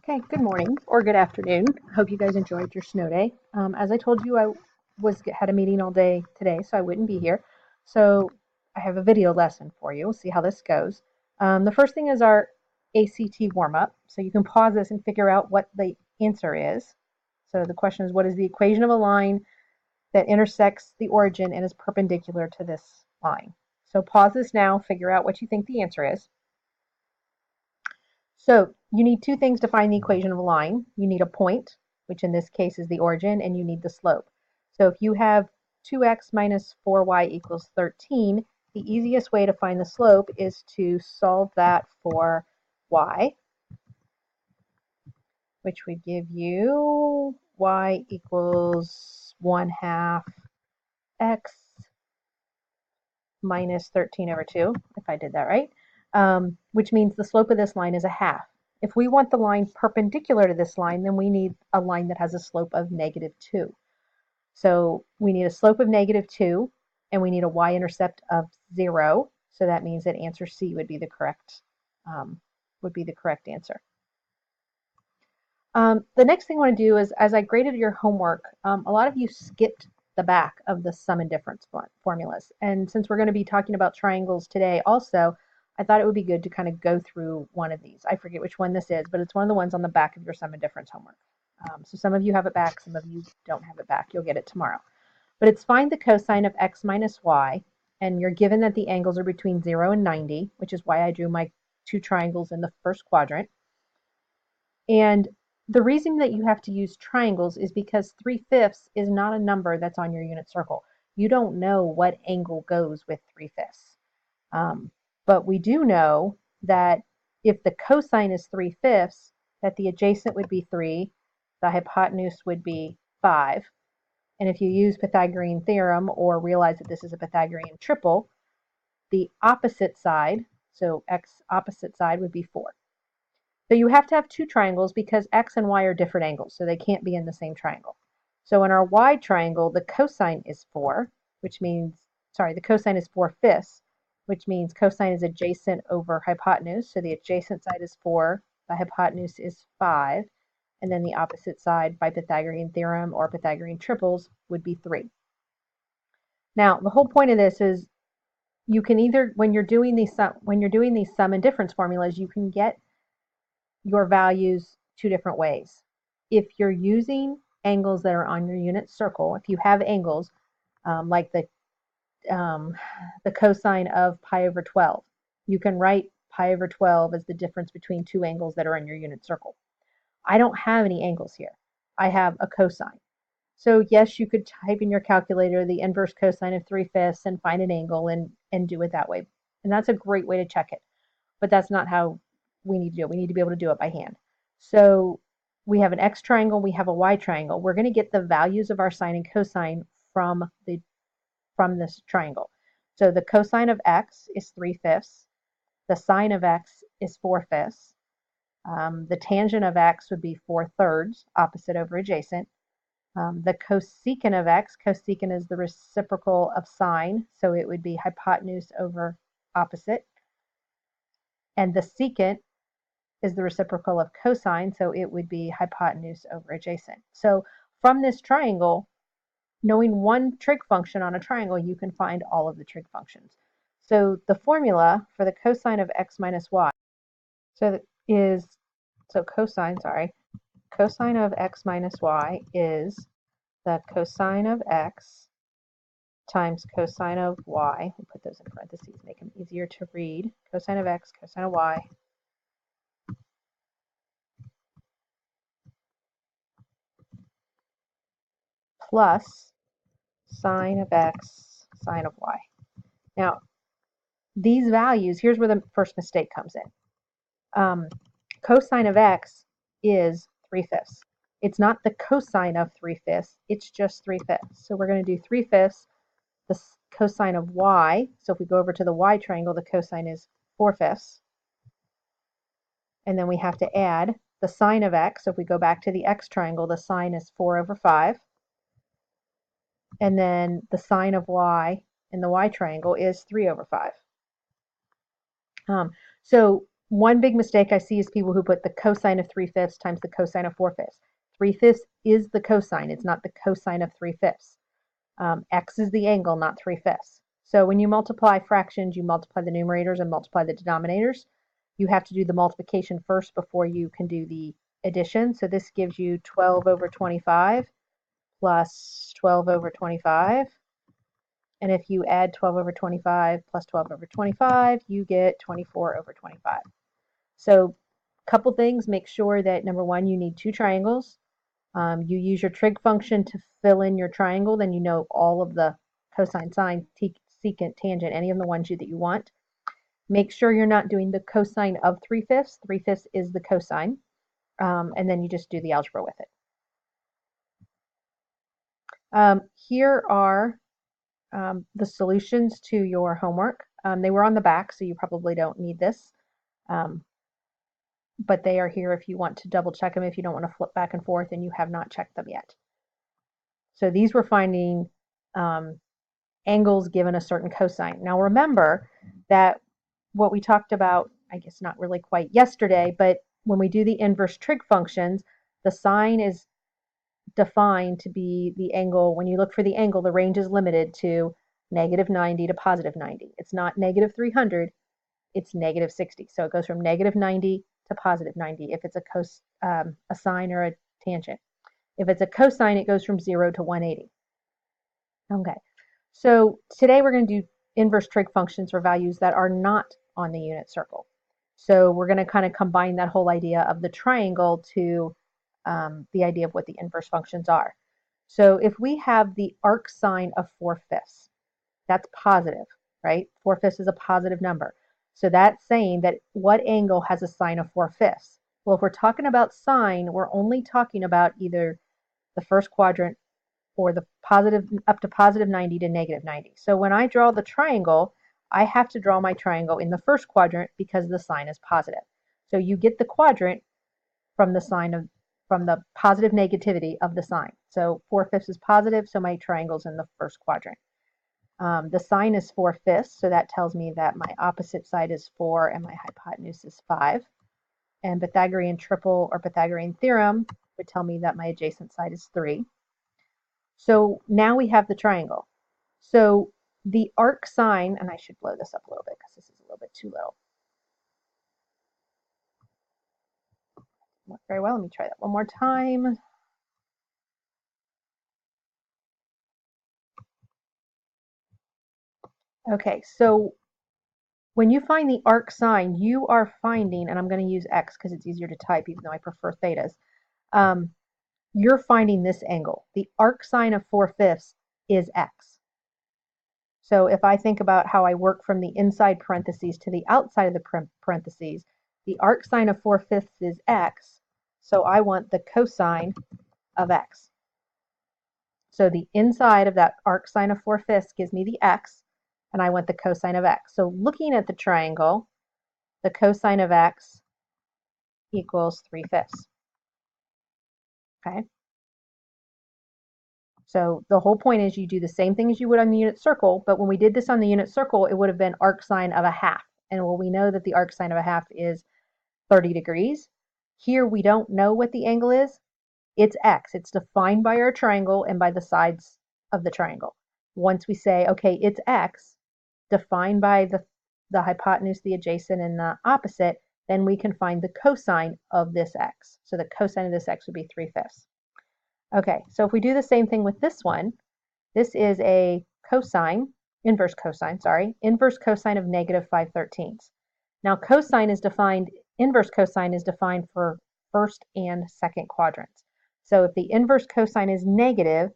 Okay, good morning or good afternoon. I hope you guys enjoyed your snow day. As I told you, I had a meeting all day today, so I wouldn't be here. So I have a video lesson for you. We'll see how this goes. The first thing is our ACT warm-up. So you can pause this and figure out what the answer is. So the question is, what is the equation of a line that intersects the origin and is perpendicular to this line? So pause this now, figure out what you think the answer is. So you need two things to find the equation of a line. You need a point, which in this case is the origin, and you need the slope. So if you have 2x minus 4y equals 13, the easiest way to find the slope is to solve that for y, which would give you y equals 1/2 x minus 13 over 2, if I did that right, which means the slope of this line is a half. If we want the line perpendicular to this line, then we need a line that has a slope of -2. So we need a slope of -2, and we need a y-intercept of 0. So that means that answer C would be the correct answer. The next thing I want to do is, as I graded your homework, a lot of you skipped the back of the sum and difference formulas. And since we're going to be talking about triangles today also, I thought it would be good to kind of go through one of these. I forget which one this is, but it's one of the ones on the back of your sum and difference homework. So some of you have it back, some of you don't have it back. You'll get it tomorrow. But it's find the cosine of x minus y, and you're given that the angles are between 0 and 90, which is why I drew my two triangles in the first quadrant. And the reason that you have to use triangles is because 3/5 is not a number that's on your unit circle. You don't know what angle goes with 3/5. But we do know that if the cosine is 3/5, that the adjacent would be 3, the hypotenuse would be 5. And if you use Pythagorean theorem or realize that this is a Pythagorean triple, the opposite side, so x opposite side would be 4. So you have to have two triangles because x and y are different angles, so they can't be in the same triangle. So in our y triangle, the cosine is 4, which means, the cosine is 4/5, which means cosine is adjacent over hypotenuse. So the adjacent side is 4, the hypotenuse is 5, and then the opposite side by Pythagorean theorem or Pythagorean triples would be 3. Now, the whole point of this is you can either, when you're doing these sum and difference formulas, you can get your values two different ways. If you're using angles that are on your unit circle, if you have angles like the cosine of pi over 12, you can write pi over 12 as the difference between two angles that are on your unit circle. I don't have any angles here. I have a cosine. So yes, you could type in your calculator the inverse cosine of 3/5 and find an angle and do it that way. And that's a great way to check it. But that's not how we need to do it. We need to be able to do it by hand. So we have an x triangle, we have a y triangle. We're going to get the values of our sine and cosine from this triangle. So the cosine of x is 3/5. The sine of x is 4/5. The tangent of x would be 4/3, opposite over adjacent. The cosecant of x, cosecant is the reciprocal of sine, so it would be hypotenuse over opposite. And the secant is the reciprocal of cosine, so it would be hypotenuse over adjacent. So from this triangle, knowing one trig function on a triangle, you can find all of the trig functions. So the formula for the cosine of x minus y, cosine of x minus y is the cosine of x times cosine of y. We'll put those in parentheses, make them easier to read. Cosine of x, cosine of y, plus sine of x, sine of y. Now, these values, here's where the first mistake comes in. Cosine of x is 3/5. It's not the cosine of 3/5, it's just 3/5. So we're going to do 3/5, the cosine of y. So if we go over to the y triangle, the cosine is 4/5. And then we have to add the sine of x. So if we go back to the x triangle, the sine is 4/5. And then the sine of y in the y triangle is 3/5. So one big mistake I see is people who put the cosine of 3/5 times the cosine of 4/5. 3/5 is the cosine. It's not the cosine of 3/5. X is the angle, not 3/5. So when you multiply fractions, you multiply the numerators and multiply the denominators. You have to do the multiplication first before you can do the addition. So this gives you 12 over 25 plus 12 over 25. And if you add 12 over 25 plus 12 over 25, you get 24 over 25. So a couple things, make sure that number one, you need two triangles. You use your trig function to fill in your triangle, then you know all of the cosine, sine, secant, tangent, any of the ones that you want. Make sure you're not doing the cosine of 3/5. 3/5 is the cosine, and then you just do the algebra with it. Here are the solutions to your homework. They were on the back, so you probably don't need this. But they are here if you want to double check them, if you don't want to flip back and forth and you have not checked them yet. So these were finding angles given a certain cosine. Now remember that what we talked about, I guess not really quite yesterday, but when we do the inverse trig functions, the sine is defined to be the angle. When you look for the angle, the range is limited to -90 to +90. It's not -300, it's -60. So it goes from -90 to +90 if it's a sine or a tangent. If it's a cosine, it goes from 0 to 180. Okay, so today we're going to do inverse trig functions for values that are not on the unit circle. So we're going to kind of combine that whole idea of the triangle to the idea of what the inverse functions are. So if we have the arc sine of 4/5, that's positive, right? 4/5 is a positive number. So that's saying that what angle has a sine of 4/5? Well, if we're talking about sine, we're only talking about either the first quadrant or the positive up to +90 to -90. So when I draw the triangle, I have to draw my triangle in the first quadrant because the sine is positive. So you get the quadrant from the positive negativity of the sine. So 4/5 is positive, so my triangle's in the first quadrant. The sine is 4/5, so that tells me that my opposite side is 4 and my hypotenuse is 5. And Pythagorean triple or Pythagorean theorem would tell me that my adjacent side is 3. So now we have the triangle. So the arc sine, and I should blow this up a little bit because this is a little bit too little. Worked very well. Let me try that one more time. Okay, so when you find the arc sine, you are finding, and I'm going to use x because it's easier to type even though I prefer thetas, you're finding this angle. The arc sine of 4/5 is x. So if I think about how I work from the inside parentheses to the outside of the parentheses, the arc sine of 4/5 is x, so I want the cosine of x. So the inside of that arc sine of 4/5 gives me the x, and I want the cosine of x. So looking at the triangle, the cosine of x equals 3/5. Okay? So the whole point is you do the same thing as you would on the unit circle, but when we did this on the unit circle, it would have been arc sine of a half. And well, we know that the arc sine of a half is 30 degrees. Here we don't know what the angle is. It's x. It's defined by our triangle and by the sides of the triangle. Once we say, okay, it's x, defined by the hypotenuse, the adjacent, and the opposite, then we can find the cosine of this x. So the cosine of this x would be 3/5. Okay, so if we do the same thing with this one, this is a cosine, inverse cosine of -5/13. Now cosine is defined, inverse cosine is defined for first and second quadrants. So if the inverse cosine is negative,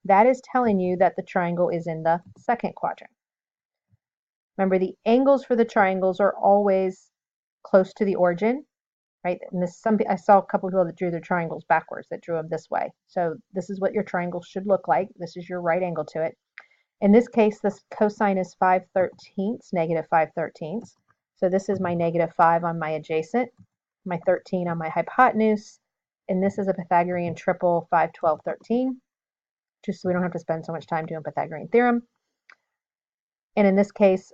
that is telling you that the triangle is in the second quadrant. Remember, the angles for the triangles are always close to the origin, right? And I saw a couple of people that drew their triangles backwards, that drew them this way. So this is what your triangle should look like. This is your right angle to it. In this case, this cosine is -5/13. So this is my -5 on my adjacent, my 13 on my hypotenuse, and this is a Pythagorean triple 5, 12, 13, just so we don't have to spend so much time doing Pythagorean theorem. And in this case,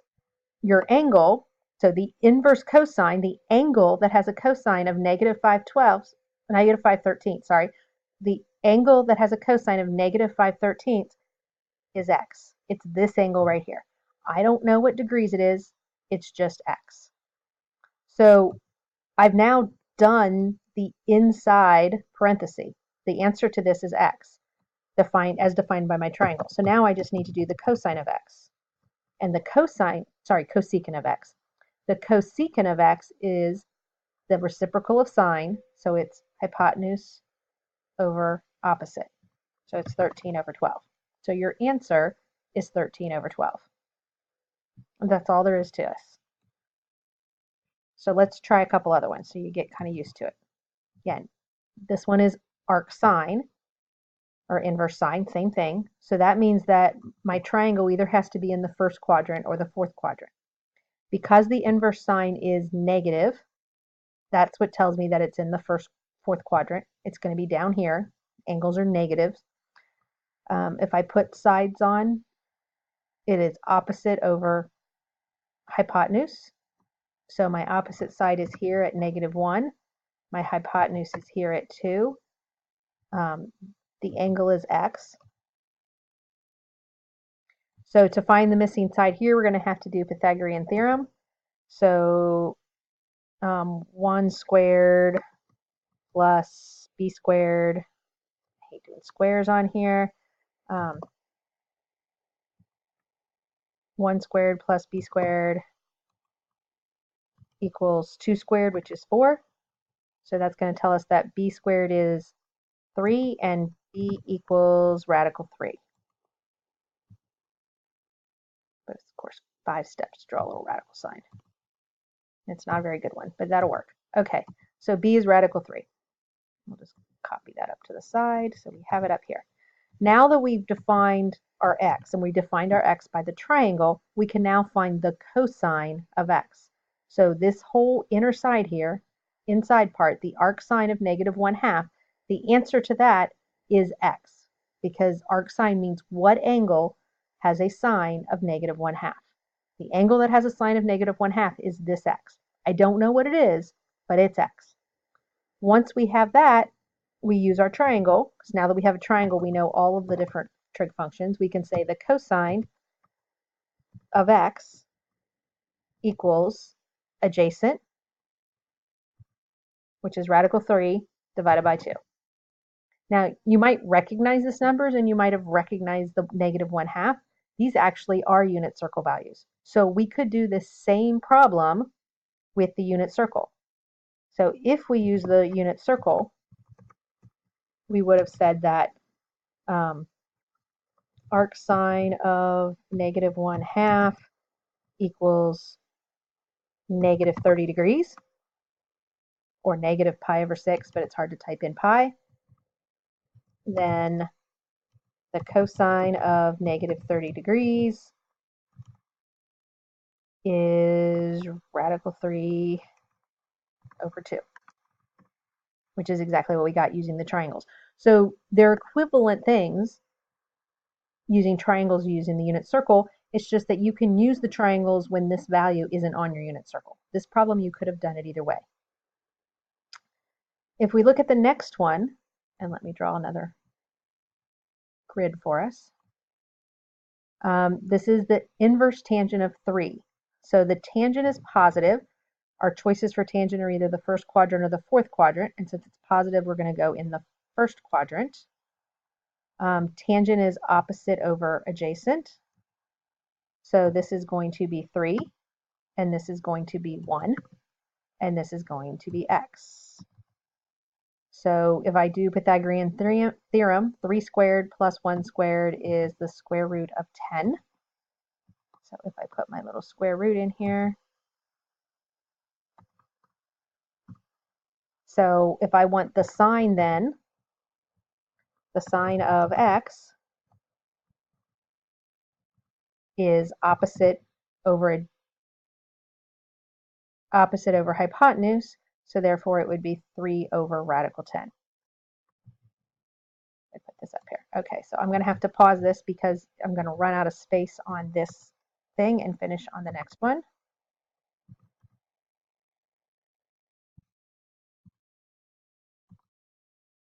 your angle So the inverse cosine, the angle that has a cosine of negative 5/12, negative 5/13, sorry, the angle that has a cosine of negative 5/13 is x. It's this angle right here. I don't know what degrees it is. It's just x. So I've now done the inside parenthesis. The answer to this is x, defined by my triangle. So now I just need to do the cosine of x. And the cosecant of x. The cosecant of x is the reciprocal of sine, so it's hypotenuse over opposite. So it's 13/12. So your answer is 13/12. And that's all there is to us. So let's try a couple other ones so you get kind of used to it. Again, this one is arc sine or inverse sine, same thing. So that means that my triangle either has to be in the first quadrant or the fourth quadrant. Because the inverse sine is negative, that's what tells me that it's in the fourth quadrant. It's going to be down here. Angles are negatives. If I put sides on, it is opposite over hypotenuse. So my opposite side is here at -1. My hypotenuse is here at 2. The angle is x. So to find the missing side here, we're going to have to do Pythagorean theorem. So 1 squared plus b squared. I hate doing squares on here. 1 squared plus b squared equals 2 squared, which is 4. So that's going to tell us that b squared is 3 and b equals radical 3. But of course, 5 steps to draw a little radical sign. It's not a very good one, but that'll work. Okay, so b is radical 3. We'll just copy that up to the side so we have it up here. Now that we've defined our x, and we defined our x by the triangle, we can now find the cosine of x. So this whole inner side here, inside part, the arc sine of -1/2, the answer to that is x, because arc sine means what angle has a sine of -1/2. The angle that has a sine of -1/2 is this x. I don't know what it is, but it's x. Once we have that, we use our triangle, because now that we have a triangle, we know all of the different trig functions. We can say the cosine of x equals adjacent, which is radical 3 divided by 2. Now, you might recognize these numbers, and you might have recognized the -1/2. These actually are unit circle values. So we could do this same problem with the unit circle. So if we use the unit circle, we would have said that arc sine of -1/2 equals -30 degrees, or -pi/6, but it's hard to type in pi. Then the cosine of -30 degrees is radical 3/2, which is exactly what we got using the triangles. So they're equivalent things using triangles using the unit circle. It's just that you can use the triangles when this value isn't on your unit circle. This problem, you could have done it either way. If we look at the next one, and let me draw another grid for us. This is the inverse tangent of 3. So the tangent is positive. Our choices for tangent are either the first quadrant or the fourth quadrant. And since it's positive, we're going to go in the first quadrant. Tangent is opposite over adjacent. So this is going to be 3, and this is going to be 1, and this is going to be x. So if I do Pythagorean theorem, 3 squared plus 1 squared is the square root of 10. So if I put my little square root in here. So if I want the sine then, the sine of x is opposite over hypotenuse, so therefore it would be 3 over radical 10. I put this up here. Okay, so I'm going to have to pause this because I'm going to run out of space on this thing and finish on the next one.